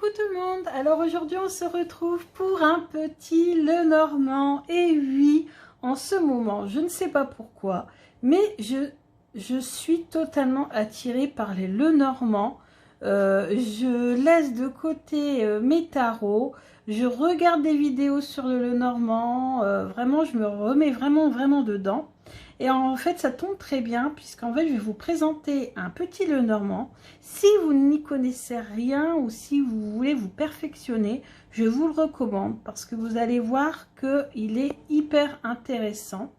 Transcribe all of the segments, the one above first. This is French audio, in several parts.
Coucou tout le monde. Alors aujourd'hui on se retrouve pour un petit Lenormand. Et oui, en ce moment, je ne sais pas pourquoi, mais je suis totalement attirée par les Lenormand. Je laisse de côté mes tarots. Je regarde des vidéos sur le Lenormand. Vraiment, je me remets vraiment dedans. Et en fait, ça tombe très bien puisqu'en fait, je vais vous présenter un petit Lenormand. Si vous n'y connaissez rien ou si vous voulez vous perfectionner, je vous le recommande parce que vous allez voir qu'il est hyper intéressant.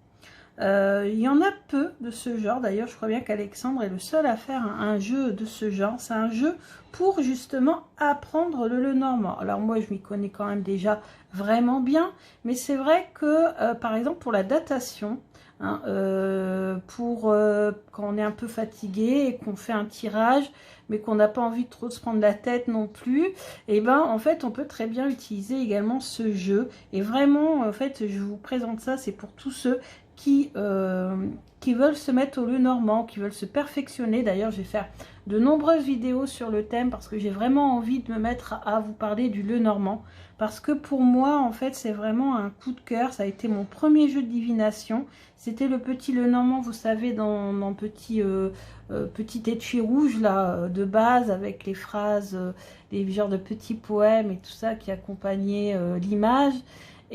Il y en a peu de ce genre. D'ailleurs, je crois bien qu'Alexandre est le seul à faire un jeu de ce genre. C'est un jeu pour justement apprendre le Lenormand. Alors moi, je m'y connais quand même déjà vraiment bien. Mais c'est vrai que, par exemple, pour la datation, hein, quand on est un peu fatigué et qu'on fait un tirage, mais qu'on n'a pas envie de trop se prendre la tête non plus, et ben en fait, on peut très bien utiliser également ce jeu. Et vraiment, en fait, je vous présente ça, c'est pour tous ceux qui veulent se mettre au Lenormand, qui veulent se perfectionner. D'ailleurs, je vais faire de nombreuses vidéos sur le thème parce que j'ai vraiment envie de me mettre à vous parler du Lenormand. Parce que pour moi, en fait, c'est vraiment un coup de cœur. Ça a été mon premier jeu de divination. C'était le petit Lenormand, vous savez, dans petit étui rouge là, de base, avec les phrases, les genres de petits poèmes et tout ça qui accompagnaient l'image.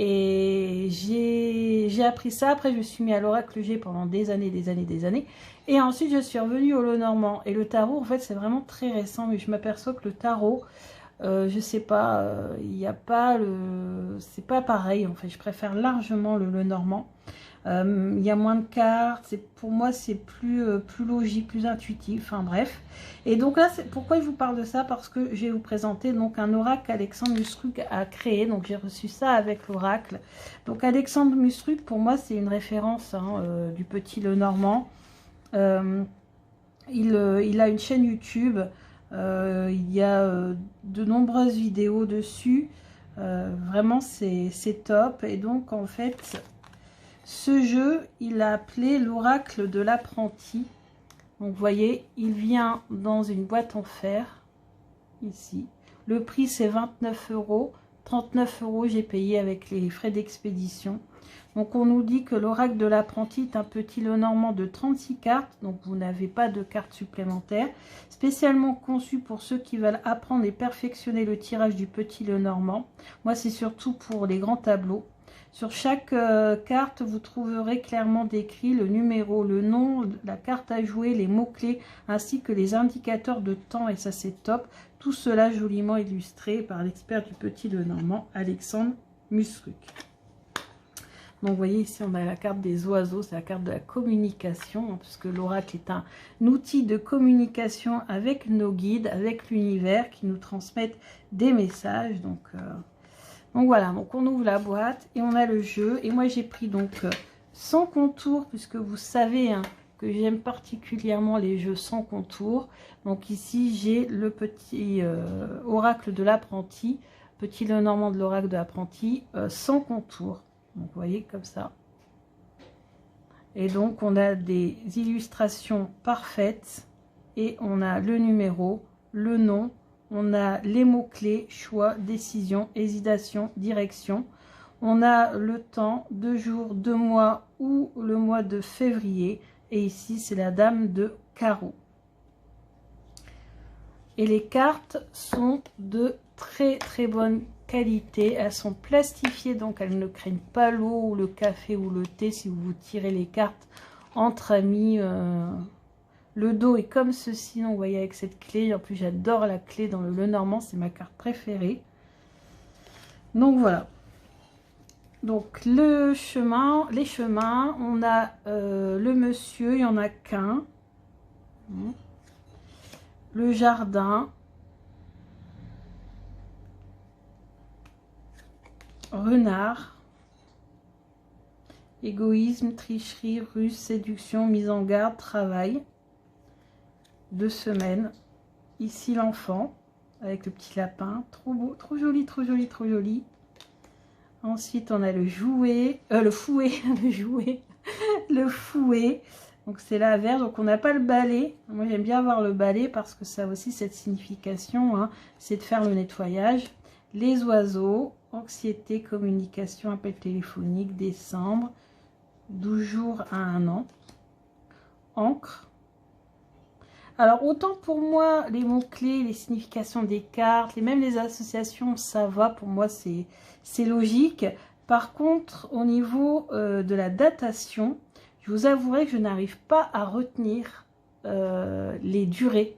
Et j'ai appris ça. Après, je me suis mis à l'oracle G pendant des années. Et ensuite, je suis revenue au Lenormand. Et le tarot, en fait, c'est vraiment très récent. Mais je m'aperçois que le tarot, je sais pas, il n'y a pas le... C'est pas pareil, en fait. Je préfère largement le Lenormand. Il y a moins de cartes, pour moi c'est plus logique, plus intuitif, enfin bref. Et donc là, pourquoi je vous parle de ça? Parce que je vais vous présenter donc un oracle qu'Alexandre Musruc a créé. Donc j'ai reçu ça avec l'oracle. Donc Alexandre Musruc, pour moi c'est une référence hein, du petit Lenormand. Il a une chaîne YouTube, il y a de nombreuses vidéos dessus. Vraiment c'est top. Et donc en fait... Ce jeu, il a appelé l'oracle de l'apprenti. Donc, vous voyez, il vient dans une boîte en fer, ici. Le prix, c'est 29 €. 39 € j'ai payé avec les frais d'expédition. Donc, on nous dit que l'oracle de l'apprenti est un petit Lenormand de 36 cartes. Donc, vous n'avez pas de cartes supplémentaires. Spécialement conçu pour ceux qui veulent apprendre et perfectionner le tirage du petit Lenormand. Moi, c'est surtout pour les grands tableaux. Sur chaque carte, vous trouverez clairement décrit le numéro, le nom, la carte à jouer, les mots-clés, ainsi que les indicateurs de temps, et ça c'est top. Tout cela joliment illustré par l'expert du petit Lenormand, Alexandre Musruc. Donc vous voyez ici, on a la carte des oiseaux, c'est la carte de la communication, hein, puisque l'oracle est un outil de communication avec nos guides, avec l'univers, qui nous transmettent des messages, donc voilà, donc on ouvre la boîte et on a le jeu. Et moi j'ai pris donc sans contour, puisque vous savez hein, que j'aime particulièrement les jeux sans contour. Donc ici j'ai le petit oracle de l'apprenti, petit Lenormand de l'oracle de l'apprenti, sans contour. Donc vous voyez comme ça. Et donc on a des illustrations parfaites et on a le numéro, le nom. On a les mots-clés, choix, décision, hésitation, direction. On a le temps, 2 jours, 2 mois ou le mois de février. Et ici, c'est la dame de carreau. Et les cartes sont de très bonne qualité. Elles sont plastifiées, donc elles ne craignent pas l'eau ou le café ou le thé si vous tirez les cartes entre amis. Le dos est comme ceci, donc vous voyez avec cette clé. En plus, j'adore la clé dans le Lenormand, c'est ma carte préférée. Donc voilà. Donc les chemins, on a le monsieur, il n'y en a qu'un. Le jardin. Renard. Égoïsme, tricherie, ruse, séduction, mise en garde, travail. 2 semaines. Ici l'enfant avec le petit lapin, trop beau, trop joli, trop joli, trop joli. Ensuite on a le jouet, le fouet, le jouet, le fouet. Donc c'est la Vierge, donc on n'a pas le balai. Moi j'aime bien avoir le balai parce que ça a aussi cette signification, hein, c'est de faire le nettoyage. Les oiseaux, anxiété, communication, appel téléphonique, décembre, 12 jours à 1 an. Encre. Alors autant pour moi les mots-clés, les significations des cartes, et même les associations, ça va, pour moi c'est logique. Par contre au niveau de la datation, je vous avouerai que je n'arrive pas à retenir les durées.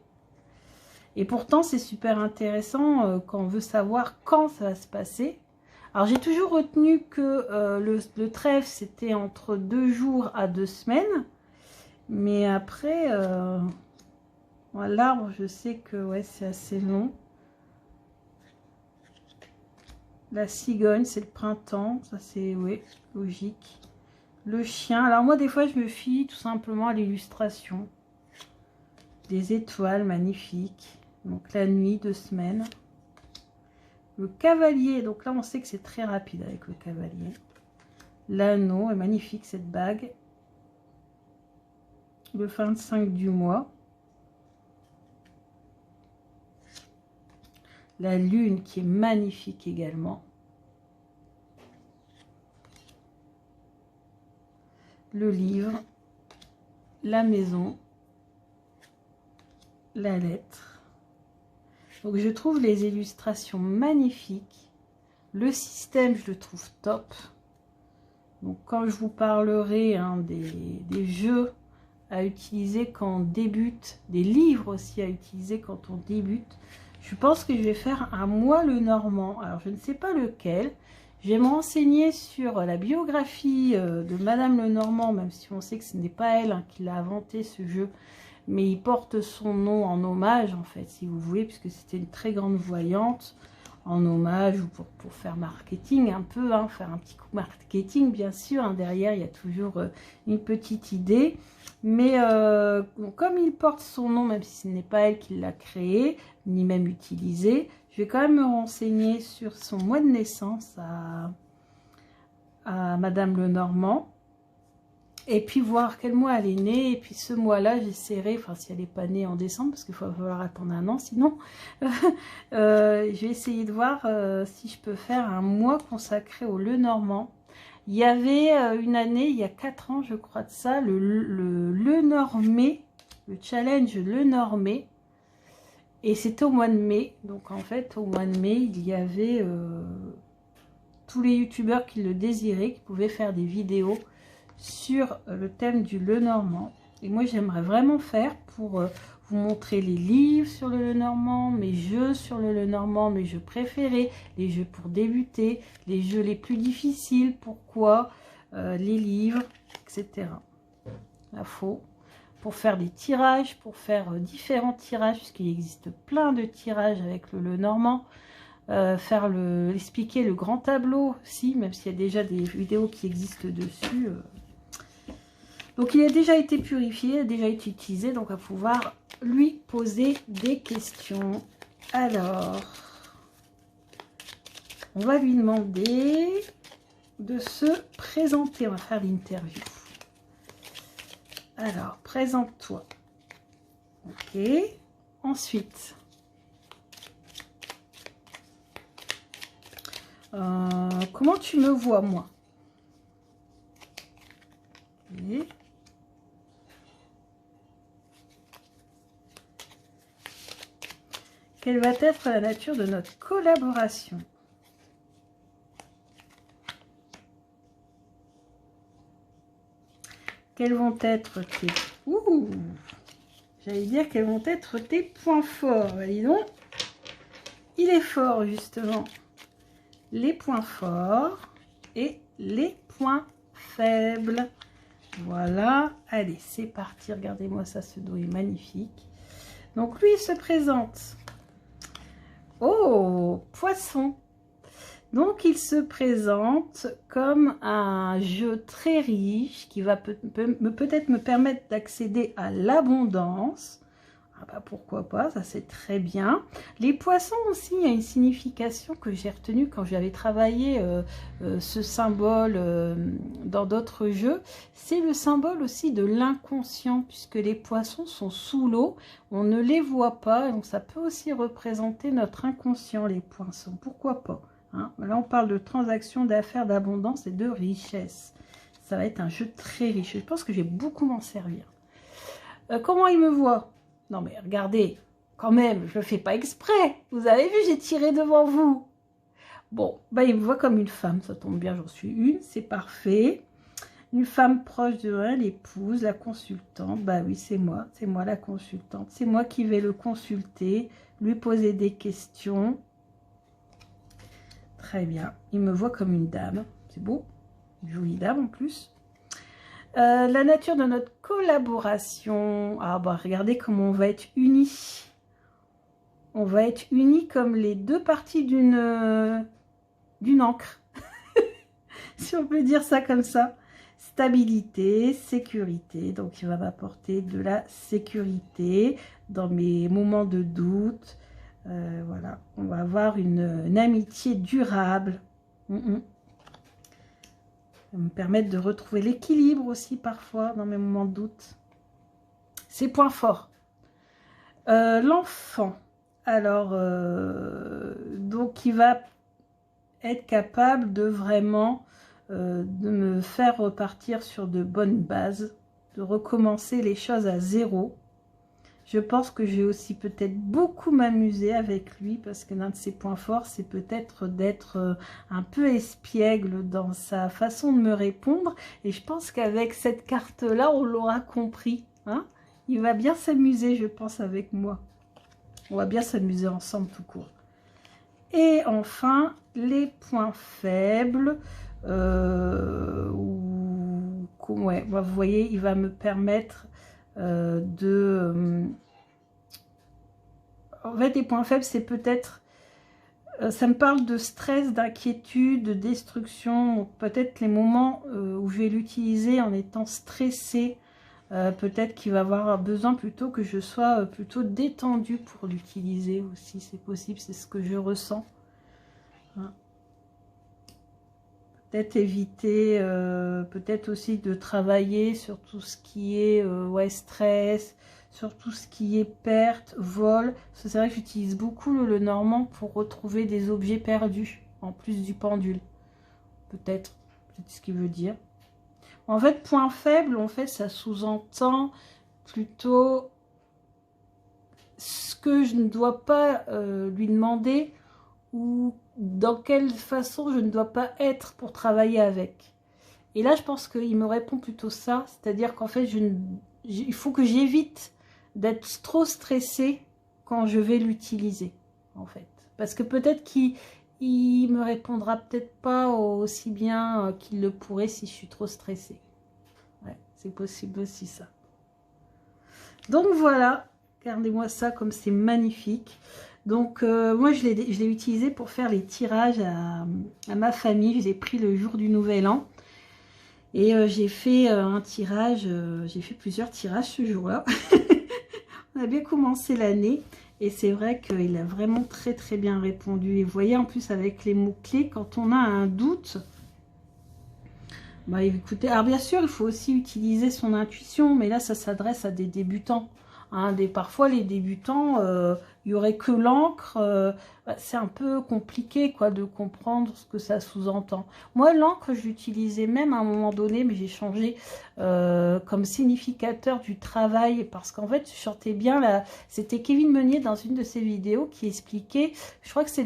Et pourtant c'est super intéressant quand on veut savoir quand ça va se passer. Alors j'ai toujours retenu que le trèfle c'était entre 2 jours à 2 semaines. Mais après, l'arbre, je sais que ouais, c'est assez long. La cigogne, c'est le printemps. Ça, c'est ouais, logique. Le chien. Alors moi, des fois, je me fie tout simplement à l'illustration. Des étoiles magnifiques. Donc la nuit, 2 semaines. Le cavalier. Donc là, on sait que c'est très rapide avec le cavalier. L'anneau est magnifique, cette bague. Le 25 du mois. La lune qui est magnifique également. Le livre. La maison. La lettre. Donc je trouve les illustrations magnifiques. Le système, je le trouve top. Donc quand je vous parlerai hein, des jeux à utiliser quand on débute, des livres aussi à utiliser quand on débute, je pense que je vais faire un Moi le Normand. Alors je ne sais pas lequel, je vais me renseigner sur la biographie de Madame Lenormand, même si on sait que ce n'est pas elle hein, qui l'a inventé ce jeu, mais il porte son nom en hommage en fait, si vous voulez, puisque c'était une très grande voyante, en hommage ou pour faire marketing un peu, hein, faire un petit coup marketing bien sûr, hein, derrière il y a toujours une petite idée, mais comme il porte son nom, même si ce n'est pas elle qui l'a créé, ni même utilisé, je vais quand même me renseigner sur son mois de naissance à Madame Lenormand, et puis voir quel mois elle est née, et puis ce mois-là, j'essaierai, enfin si elle n'est pas née en décembre, parce qu'il va falloir attendre un an, sinon, je vais essayer de voir si je peux faire un mois consacré au Lenormand. Il y avait une année, il y a 4 ans, je crois de ça, le Lenormais, le challenge Lenormais, et c'était au mois de mai. Donc en fait, au mois de mai, il y avait tous les youtubeurs qui le désiraient, qui pouvaient faire des vidéos sur le thème du Lenormand. Et moi j'aimerais vraiment faire pour vous montrer les livres sur le Lenormand, mes jeux sur le Lenormand, mes jeux préférés, les jeux pour débuter, les jeux les plus difficiles, pourquoi, les livres, etc. La faux. Pour faire des tirages, pour faire différents tirages, puisqu'il existe plein de tirages avec le Lenormand. Expliquer le grand tableau, si, même s'il y a déjà des vidéos qui existent dessus. Donc il a déjà été purifié, a déjà été utilisé, donc on va pouvoir lui poser des questions. Alors, on va lui demander de se présenter, on va faire l'interview. Alors, présente-toi. Ok, ensuite, comment tu me vois moi? Okay. Quelle va être la nature de notre collaboration? Quels vont être tes... J'allais dire quels vont être tes points forts. Bah, dis donc, il est fort justement. Les points forts et les points faibles. Voilà. Allez, c'est parti. Regardez-moi ça, ce dos est magnifique. Donc lui, il se présente. Oh, poisson. Donc, il se présente comme un jeu très riche qui va peut-être me permettre d'accéder à l'abondance. Ah bah pourquoi pas, ça c'est très bien. Les poissons aussi, il y a une signification que j'ai retenue quand j'avais travaillé ce symbole dans d'autres jeux. C'est le symbole aussi de l'inconscient, puisque les poissons sont sous l'eau, on ne les voit pas, donc ça peut aussi représenter notre inconscient, les poissons, pourquoi pas, hein. Là on parle de transactions, d'affaires, d'abondance et de richesse. Ça va être un jeu très riche, je pense que je vais beaucoup m'en servir. Comment il me voit? Non mais regardez, quand même, je le fais pas exprès. Vous avez vu, j'ai tiré devant vous. Bon, bah il me voit comme une femme, ça tombe bien, j'en suis une, c'est parfait. Une femme proche de elle, l'épouse, la consultante. Bah oui, c'est moi la consultante. C'est moi qui vais le consulter, lui poser des questions. Très bien, il me voit comme une dame, c'est beau, une jolie dame en plus. La nature de notre collaboration. Ah bah regardez comment on va être unis. On va être unis comme les deux parties d'une encre. Si on peut dire ça comme ça. Stabilité, sécurité. Donc il va m'apporter de la sécurité dans mes moments de doute. Voilà, on va avoir une amitié durable. Ça va me permettre de retrouver l'équilibre aussi parfois dans mes moments de doute. Ses points forts. L'enfant. Alors, donc il va être capable de vraiment de me faire repartir sur de bonnes bases, de recommencer les choses à zéro. Je pense que je vais aussi peut-être beaucoup m'amuser avec lui parce que l'un de ses points forts, c'est peut-être d'être un peu espiègle dans sa façon de me répondre. Et je pense qu'avec cette carte-là, on l'aura compris, hein. Il va bien s'amuser, je pense, avec moi. On va bien s'amuser ensemble tout court. Et enfin, les points faibles. Ouais, vous voyez, il va me permettre en fait, les points faibles, c'est peut-être... ça me parle de stress, d'inquiétude, de destruction. Peut-être les moments où je vais l'utiliser en étant stressée. Peut-être qu'il va avoir besoin plutôt que je sois plutôt détendue pour l'utiliser aussi. C'est possible, c'est ce que je ressens. Hein. Peut-être éviter, peut-être aussi de travailler sur tout ce qui est ouais, stress, sur tout ce qui est perte, vol. C'est vrai que j'utilise beaucoup le normand pour retrouver des objets perdus, en plus du pendule. Peut-être ce qu'il veut dire. En fait, point faible, en fait, ça sous-entend plutôt ce que je ne dois pas lui demander ou dans quelle façon je ne dois pas être pour travailler avec. Et là, je pense qu'il me répond plutôt ça, c'est-à-dire qu'en fait, il faut que j'évite d'être trop stressée quand je vais l'utiliser, en fait. Parce que peut-être qu'il me répondra peut-être pas aussi bien qu'il le pourrait si je suis trop stressée. Ouais, c'est possible aussi ça. Donc voilà, regardez-moi ça comme c'est magnifique. Donc moi je l'ai utilisé pour faire les tirages à ma famille. Je les ai pris le jour du Nouvel An. Et j'ai fait un tirage, j'ai fait plusieurs tirages ce jour-là. On a bien commencé l'année. Et c'est vrai qu'il a vraiment très très bien répondu. Et vous voyez en plus avec les mots-clés, quand on a un doute, bah écoutez, alors bien sûr il faut aussi utiliser son intuition, mais là ça s'adresse à des débutants. Hein, parfois les débutants, il n'y aurait que l'encre, c'est un peu compliqué quoi de comprendre ce que ça sous-entend. Moi l'encre je l'utilisais même à un moment donné, mais j'ai changé comme significateur du travail, parce qu'en fait je chantais bien, c'était Kevin Meunier dans une de ses vidéos qui expliquait, je crois que c'est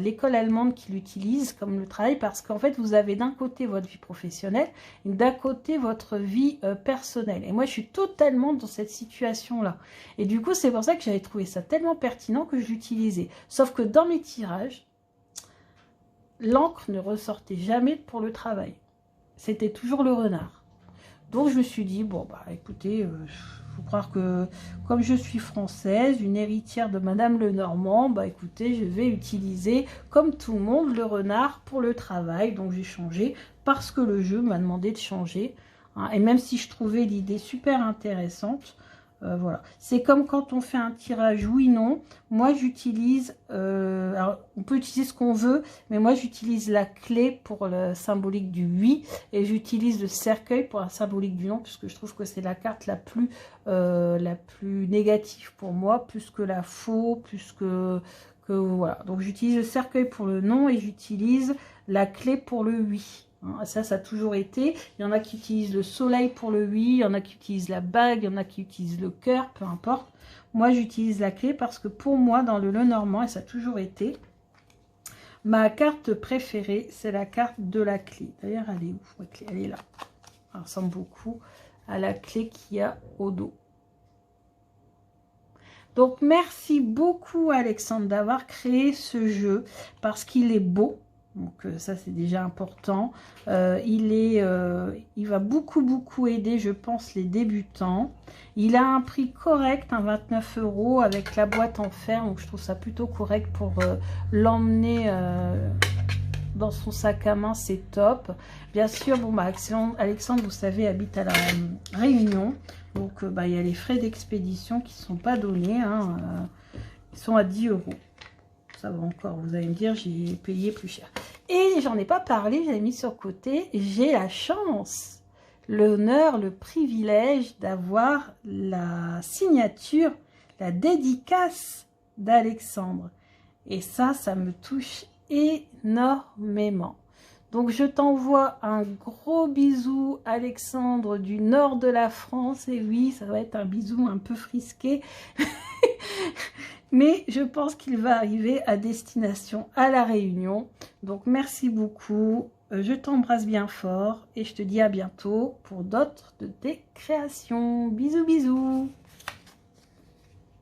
l'école allemande qui l'utilise comme le travail, parce qu'en fait vous avez d'un côté votre vie professionnelle et d'un côté votre vie personnelle. Et moi je suis totalement dans cette situation là. Et du coup, c'est pour ça que j'avais trouvé ça tellement pertinent que je l'utilisais. Sauf que dans mes tirages, l'encre ne ressortait jamais pour le travail. C'était toujours le renard. Donc, je me suis dit, bon, bah écoutez, faut croire que comme je suis française, une héritière de Madame Lenormand, bah écoutez, je vais utiliser, comme tout le monde, le renard pour le travail. Donc, j'ai changé parce que le jeu m'a demandé de changer. Hein, et même si je trouvais l'idée super intéressante, Voilà, c'est comme quand on fait un tirage oui/non. Moi j'utilise, alors on peut utiliser ce qu'on veut, mais moi j'utilise la clé pour le symbolique du oui et j'utilise le cercueil pour la symbolique du non, puisque je trouve que c'est la carte la plus négative pour moi, plus que la faux, plus que voilà. Donc j'utilise le cercueil pour le non et j'utilise la clé pour le oui. Ça a toujours été. Il y en a qui utilisent le soleil pour le oui, il y en a qui utilisent la bague, il y en a qui utilisent le cœur, peu importe. Moi, j'utilise la clé parce que pour moi, dans le Lenormand, et ça a toujours été, ma carte préférée, c'est la carte de la clé. D'ailleurs, elle est où, ma clé? Elle est là. Elle ressemble beaucoup à la clé qu'il y a au dos. Donc, merci beaucoup, Alexandre, d'avoir créé ce jeu parce qu'il est beau. Donc ça c'est déjà important. Il va beaucoup aider, je pense, les débutants. Il a un prix correct, 29 € avec la boîte en fer. Donc je trouve ça plutôt correct pour l'emmener dans son sac à main, c'est top. Bien sûr, bon bah Alexandre, vous savez, habite à la Réunion. Donc il y a les frais d'expédition qui ne sont pas donnés. Hein, ils sont à 10 €. Ça va encore, vous allez me dire, j'ai payé plus cher. Et j'en ai pas parlé, j'avais mis sur le côté. J'ai la chance, l'honneur, le privilège d'avoir la signature, la dédicace d'Alexandre. Et ça me touche énormément. Donc je t'envoie un gros bisou, Alexandre, du nord de la France. Et oui, ça va être un bisou un peu frisqué. Mais je pense qu'il va arriver à destination à La Réunion. Donc merci beaucoup. Je t'embrasse bien fort et je te dis à bientôt pour d'autres de tes créations. Bisous bisous.